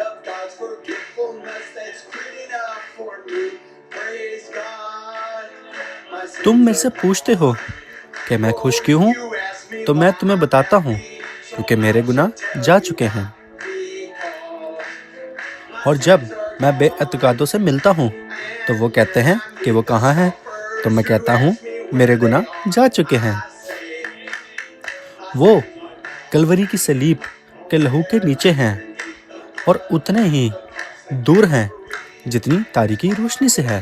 of God's forgetfulness that's good enough for me. Praise God. My تم sins میرے سے are پوچھتے ہو کہ میں خوش کیوں ہوں، You ask me تو میں why تمہیں بتاتا ہوں کیونکہ میرے گناہ جا چکے ہیں۔ اور جب میں بے اعتقادوں سے ملتا ہوں تو وہ کہتے ہیں کہ وہ کہاں ہیں، تو میں کہتا ہوں میرے گناہ جا چکے ہیں۔ وہ کلوری کی صلیب کے لہو کے نیچے ہیں اور اتنے ہی دور ہیں جتنی تاریکی روشنی سے ہے۔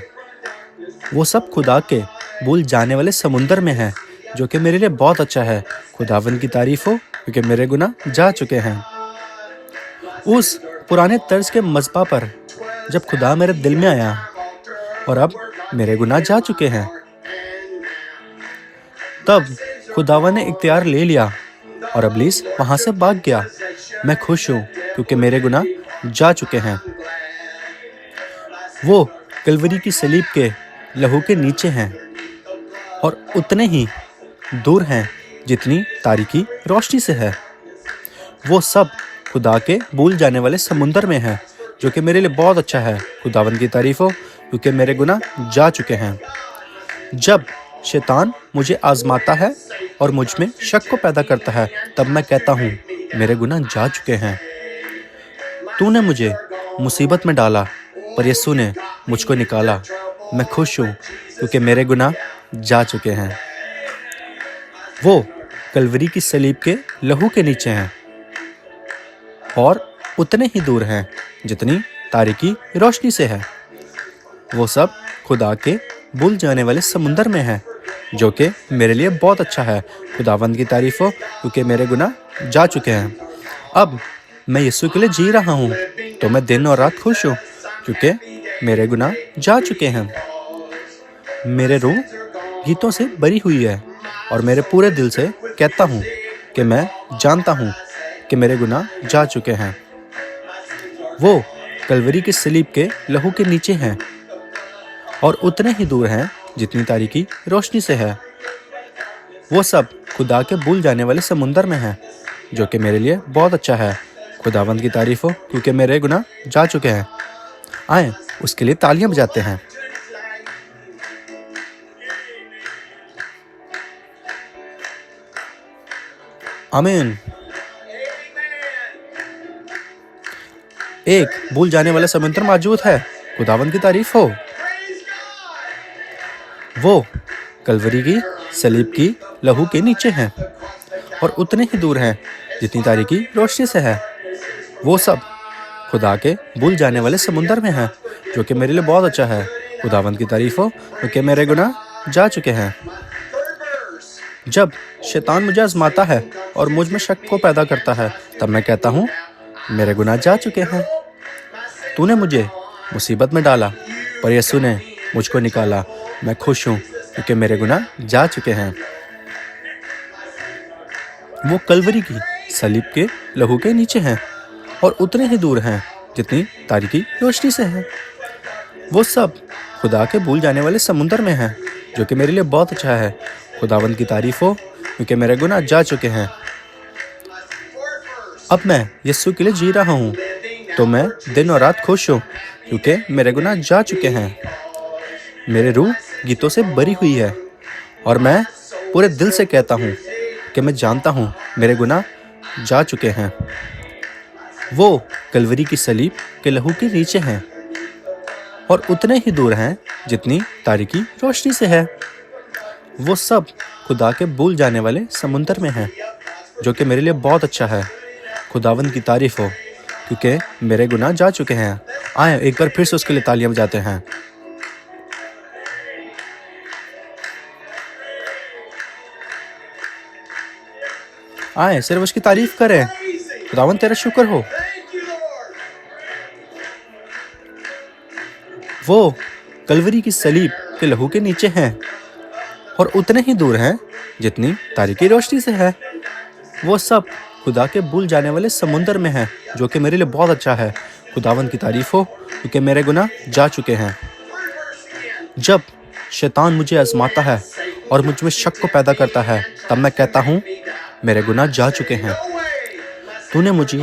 وہ سب خدا کے بھول جانے والے سمندر میں ہیں، جو کہ میرے لیے بہت اچھا ہے۔ خداوند کی تعریف ہو کیونکہ میرے گناہ جا چکے ہیں۔ اس پرانے طرز کے مذبح پر جب خدا میرے دل میں آیا اور اب میرے گناہ جا چکے ہیں، تب خداوند نے اختیار لے لیا اور ابلیس وہاں سے بھاگ گیا۔ میں خوش ہوں کیونکہ میرے گناہ جا چکے ہیں۔ وہ کلوری کی صلیب کے لہو کے نیچے ہیں اور اتنے ہی دور ہیں جتنی تاریکی روشنی سے ہے۔ وہ سب خدا کے بھول جانے والے سمندر میں ہیں، جو کہ میرے لیے بہت اچھا ہے۔ خداوند کی تعریف ہو کیونکہ میرے گناہ جا چکے ہیں۔ جب شیطان مجھے آزماتا ہے اور مجھ میں شک کو پیدا کرتا ہے، تب میں کہتا ہوں میرے گناہ جا چکے ہیں۔ تو نے مجھے مصیبت میں ڈالا پر یسوع نے مجھ کو نکالا۔ میں خوش ہوں کیونکہ میرے گناہ جا چکے ہیں۔ وہ کلوری کی صلیب کے لہو کے نیچے ہیں اور اتنے ہی دور ہیں جتنی تاریکی روشنی سے ہے۔ وہ سب خدا کے بھول جانے والے سمندر میں ہیں، جو کہ میرے لیے بہت اچھا ہے۔ خداوند کی تعریف ہو کیونکہ میرے گناہ جا چکے ہیں۔ اب میں یسوع کے لیے جی رہا ہوں تو میں دن اور رات خوش ہوں کیونکہ میرے گناہ جا چکے ہیں۔ میرے روح گیتوں سے بری ہوئی ہے اور میرے پورے دل سے کہتا ہوں کہ میں جانتا ہوں کہ میرے گناہ جا چکے ہیں۔ وہ کلوری کی صلیب کے لہو کے نیچے ہیں اور اتنے ہی دور ہیں جتنی تاریکی روشنی سے ہے۔ وہ سب خدا کے بھول جانے والے سمندر میں ہیں، جو کہ میرے لیے بہت اچھا ہے۔ خداوند کی تعریف ہو کیونکہ میرے گناہ جا چکے ہیں۔ آئیں اس کے لیے تالیاں بجاتے ہیں۔ آمین۔ ایک بھول جانے والا سمندر موجود ہے۔ خداوند کی تعریف ہو۔ وہ کلوری کی صلیب کی لہو کے نیچے ہیں اور اتنے ہی دور ہیں جتنی تاریکی روشنی سے ہے۔ وہ سب خدا کے بھول جانے والے سمندر میں ہیں، جو کہ میرے لیے بہت اچھا ہے۔ خداوند کی تعریف ہو کیونکہ میرے گناہ جا چکے ہیں۔ جب شیطان مجھے آزماتا ہے اور مجھ میں شک کو پیدا کرتا ہے، تب میں کہتا ہوں میرے گناہ جا چکے ہیں۔ تو نے مجھے مصیبت میں ڈالا پر یسوع نے مجھ کو نکالا۔ میں خوش ہوں کیونکہ میرے گناہ جا چکے ہیں۔ وہ کلوری کی صلیب کے لہو کے نیچے ہیں اور اتنے ہی دور ہیں جتنی تاریکی روشنی سے ہے۔ وہ سب خدا کے بھول جانے والے سمندر میں ہیں، جو کہ میرے لیے بہت اچھا ہے۔ خداوند کی تعریف ہو کیونکہ میرے گناہ جا چکے ہیں۔ اب میں یسوع کے لیے جی رہا ہوں تو میں دن اور رات خوش ہوں کیونکہ میرے گناہ جا چکے ہیں۔ میرے روح گیتوں سے بری ہوئی ہے اور میں پورے دل سے کہتا ہوں کہ میں جانتا ہوں میرے گناہ جا چکے ہیں۔ وہ کلوری کی صلیب کے لہو کے نیچے ہیں اور اتنے ہی دور ہیں جتنی تاریکی روشنی سے ہے۔ وہ سب خدا کے بھول جانے والے سمندر میں ہیں، جو کہ میرے لیے بہت اچھا ہے۔ خداوند کی تعریف ہو کیونکہ میرے گناہ جا چکے ہیں۔ آئیں ایک بار پھر سے اس کے لیے تالیاں بجاتے ہیں۔ آئیں صرف اس کی تعریف کریں۔ خداوند تیرا شکر ہو۔ وہ کلوری کی صلیب کے لہو کے نیچے ہیں اور اتنے ہی دور ہیں جتنی تاریکی روشنی سے ہے۔ وہ سب خدا کے بھول جانے والے سمندر میں ہیں، جو کہ میرے لیے بہت اچھا ہے۔ خداوند کی تعریف ہو کیونکہ میرے گناہ جا چکے ہیں۔ جب شیطان مجھے آزماتا ہے اور مجھ میں شک کو پیدا کرتا ہے، تب میں کہتا ہوں میرے گناہ جا چکے ہیں۔ تو نے مجھے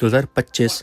2025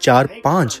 4:5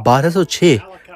1206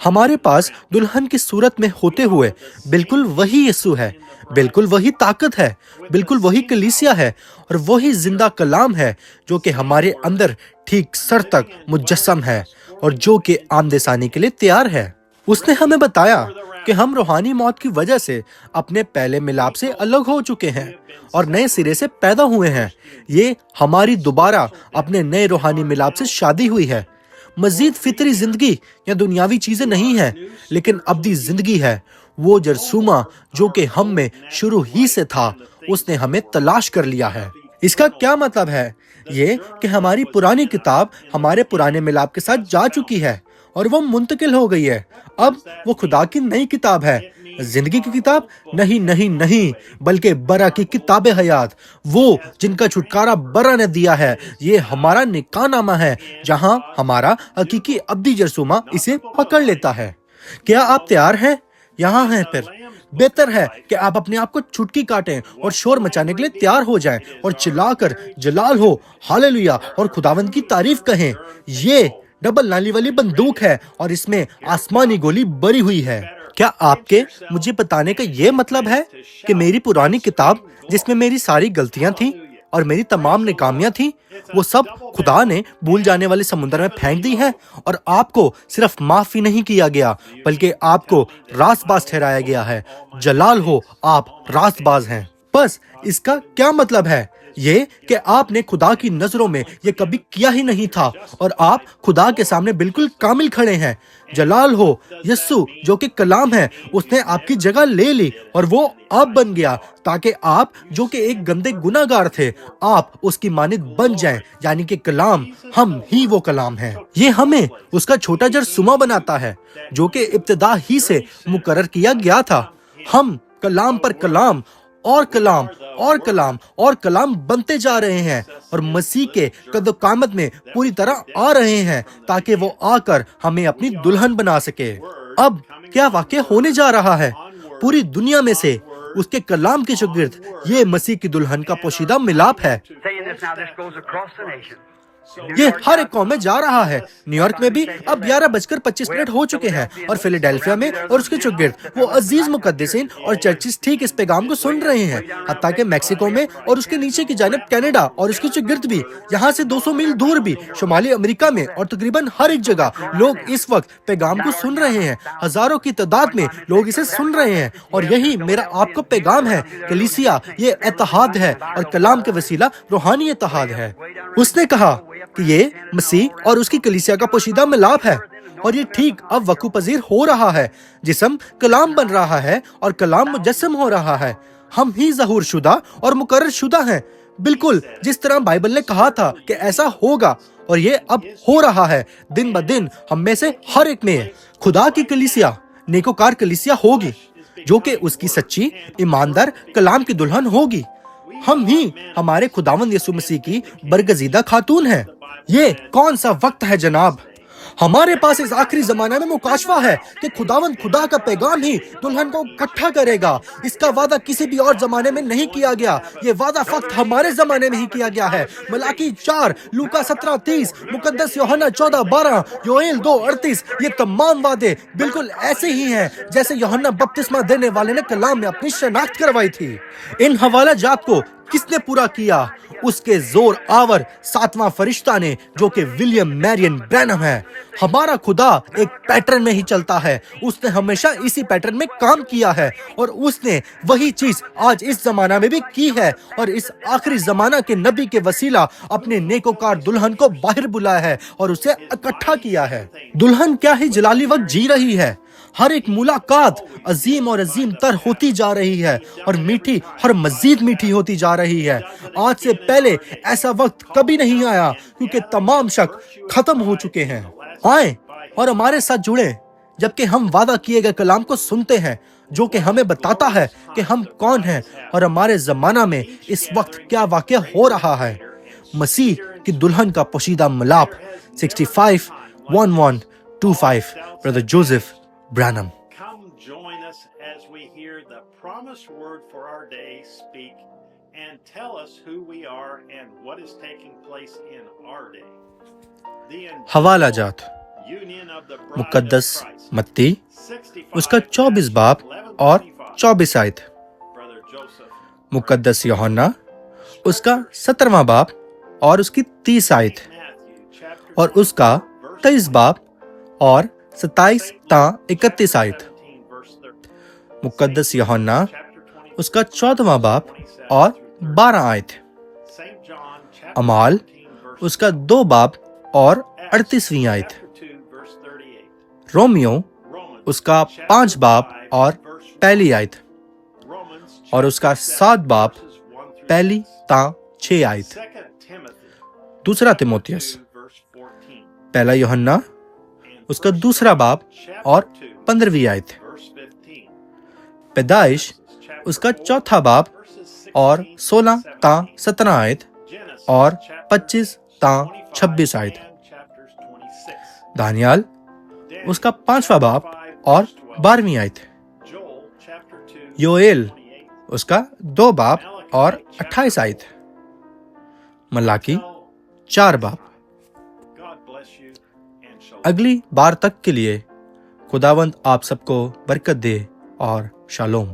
ہمارے پاس دلہن کی صورت میں ہوتے ہوئے بالکل وہی یسوع ہے، بالکل وہی طاقت ہے، بالکل وہی کلیسیا ہے اور وہی زندہ کلام ہے جو کہ ہمارے اندر ٹھیک سر تک مجسم ہے اور جو کہ آمد ثانی کے لیے تیار ہے۔ اس نے ہمیں بتایا کہ ہم روحانی موت کی وجہ سے اپنے پہلے ملاپ سے الگ ہو چکے ہیں اور نئے سرے سے پیدا ہوئے ہیں۔ یہ ہماری دوبارہ اپنے نئے روحانی ملاپ سے شادی ہوئی ہے۔ مزید فطری زندگی یا دنیاوی چیزیں نہیں ہیں، لیکن ابدی زندگی ہے۔ وہ جرثومہ جو کہ ہم میں شروع ہی سے تھا، اس نے ہمیں تلاش کر لیا ہے۔ اس کا کیا مطلب ہے؟ یہ کہ ہماری پرانی کتاب ہمارے پرانے ملاپ کے ساتھ جا چکی ہے اور وہ منتقل ہو گئی ہے۔ اب وہ خدا کی نئی کتاب ہے، زندگی کی کتاب نہیں، بلکہ برا کی کتاب حیات، وہ جن کا چھٹکارا برا نے دیا ہے۔ یہ ہمارا نکاح نامہ ہے جہاں ہمارا حقیقی ابدی جرثومہ اسے پکڑ لیتا ہے۔ کیا آپ تیار ہیں؟ یہاں ہیں پھر۔ بہتر ہے کہ آپ اپنے آپ کو چٹکی کاٹیں اور شور مچانے کے لیے تیار ہو جائیں اور چلا کر جلال ہو، ہاللویا، اور خداوند کی تعریف کہیں۔ یہ ڈبل نالی والی بندوق ہے اور اس میں آسمانی گولی بری ہوئی ہے۔ کیا آپ کے مجھے بتانے کا یہ مطلب ہے کہ میری پرانی کتاب جس میں میری ساری غلطیاں تھیں اور میری تمام ناکامیاں تھیں، وہ سب خدا نے بھول جانے والے سمندر میں پھینک دی ہے اور آپ کو صرف معاف ہی نہیں کیا گیا بلکہ آپ کو راست باز ٹھہرایا گیا ہے؟ جلال ہو، آپ راست باز ہیں۔ بس اس کا کیا مطلب ہے؟ یہ کہ آپ نے خدا کی نظروں میں یہ کبھی کیا ہی نہیں تھا اور آپ خدا کے سامنے بالکل کامل کھڑے ہیں۔ جلال ہو، یسوع جو کہ کلام ہے، اس نے آپ کی جگہ لے لی اور وہ آپ بن گیا تاکہ آپ جو کہ ایک گندے گناہگار تھے، آپ اس کی مانند بن جائیں، یعنی کہ کلام، ہم ہی وہ کلام ہیں۔ یہ ہمیں اس کا چھوٹا جرثومہ بناتا ہے جو کہ ابتدا ہی سے مقرر کیا گیا تھا۔ ہم کلام پر کلام اور کلام اور کلام اور کلام بنتے جا رہے ہیں اور مسیح کے قد و قامت میں پوری طرح آ رہے ہیں تاکہ وہ آ کر ہمیں اپنی دلہن بنا سکے۔ اب کیا واقع ہونے جا رہا ہے؟ پوری دنیا میں سے اس کے کلام کے شاگرد یہ مسیح کی دلہن کا پوشیدہ ملاپ ہے۔ یہ ہر ایک قوم میں جا رہا ہے۔ نیو یارک میں بھی اب 11:25 ہو چکے ہیں اور فیلاڈیلفیا میں اور اس کے شاگرد، وہ عزیز مقدسین اور چرچز ٹھیک اس پیغام کو سن رہے ہیں۔ حتیٰ کہ میکسیکو میں اور اس کے نیچے کی جانب کینیڈا اور اس کے شاگرد بھی، یہاں سے 200 میل دور بھی، شمالی امریکہ میں اور تقریباً ہر ایک جگہ لوگ اس وقت پیغام کو سن رہے ہیں۔ ہزاروں کی تعداد میں لوگ اسے سن رہے ہیں اور یہی میرا آپ کو پیغام ہے۔ کلیسیا یہ اتحاد ہے اور کلام کے وسیلہ روحانی اتحاد ہے۔ اس نے کہا کہ یہ مسیح اور اس کی کلیسیا کا پوشیدہ ملاپ ہے اور یہ ٹھیک اب وقوع پذیر ہو رہا ہے۔ جسم کلام بن رہا ہے اور کلام مجسم ہو رہا ہے۔ ہم ہی ظہور شدہ اور مقرر شدہ ہیں، بالکل جس طرح بائبل نے کہا تھا کہ ایسا ہوگا، اور یہ اب ہو رہا ہے۔ دن بدن ہم میں سے ہر ایک میں خدا کی کلیسیا نیکوکار کلیسیا ہوگی جو کہ اس کی سچی ایماندار کلام کی دلہن ہوگی۔ ہم ہی ہمارے خداوند یسوع مسیح کی برگزیدہ خاتون ہیں۔ یہ کون سا وقت ہے جناب؟ ہمارے پاس اس آخری زمانے میں مکاشفہ ہے کہ خداوند خدا کا پیغام ہی دلہن کو اکٹھا کرے گا۔ اس کا وعدہ کسی بھی اور زمانے میں نہیں کیا گیا، یہ وعدہ فقط ہمارے زمانے میں ہی کیا گیا ہے۔ ملاکی 4، لوکا 17:30، مقدس یوحنا 14:12، یوئیل 2:38، یہ تمام وعدے بالکل ایسے ہی ہیں جیسے یوحنا بپتسمہ دینے والے نے کلام میں اپنی شناخت کروائی تھی۔ ان حوالہ جات کو کس نے پورا کیا؟ اس کے زور آور 7واں فرشتہ نے جو کہ ولیم میرین برینہم ہے۔ ہمارا خدا ایک پیٹرن میں ہی چلتا ہے، اس نے ہمیشہ اسی پیٹرن میں کام کیا ہے اور اس نے وہی چیز آج اس زمانہ میں بھی کی ہے اور اس آخری زمانہ کے نبی کے وسیلہ اپنے نیکوکار دلہن کو باہر بلایا ہے اور اسے اکٹھا کیا ہے۔ دلہن کیا ہی جلالی وقت جی رہی ہے۔ ہر ایک ملاقات عظیم اور عظیم تر ہوتی جا رہی ہے اور میٹھی اور مزید میٹھی ہوتی جا رہی ہے۔ آج سے پہلے ایسا وقت کبھی نہیں آیا کیونکہ تمام شک ختم ہو چکے ہیں۔ آئیں اور ہمارے ساتھ جڑیں جبکہ ہم وعدہ کیے گئے کلام کو سنتے ہیں جو کہ ہمیں بتاتا ہے کہ ہم کون ہیں اور ہمارے زمانہ میں اس وقت کیا واقع ہو رہا ہے۔ مسیح کی دلہن کا پوشیدہ ملاپ 65:11-25 Brother Joseph Branham۔ Come join us as we hear the promised word for our day speak and tell us who we are and what is taking place in our day. حوالہ جات مقدس متی اس کا 24 باب اور 24 آیت، مقدس یوحنا اس کا 17واں باب اور اس کی 30 آیت، اور اس کا 23 باب اور 27 تا 31 آیت، مقدس یوحنا اس کا 14واں باب اور 12 آیت، اعمال اس کا 2 باب اور 38ویں آیت، رومیو اس کا 5 باب اور پہلی آیت، اور اس کا 7 باب پہلی تا 6 آیت، دوسرا تیموتھیوس پہلا یوحنا اس کا 2 باب اور 15ویں آیت، پیدائش اس کا 4 باب اور 16 تا 17 آیت اور 25 تا 26 آیت، دانیال اس کا 5واں باب اور 12ویں آیت، یوئیل اس کا 2 باب اور 28 آیت، ملاکی 4 باب۔ اگلی بار تک کے لیے خداوند آپ سب کو برکت دے اور شالوم۔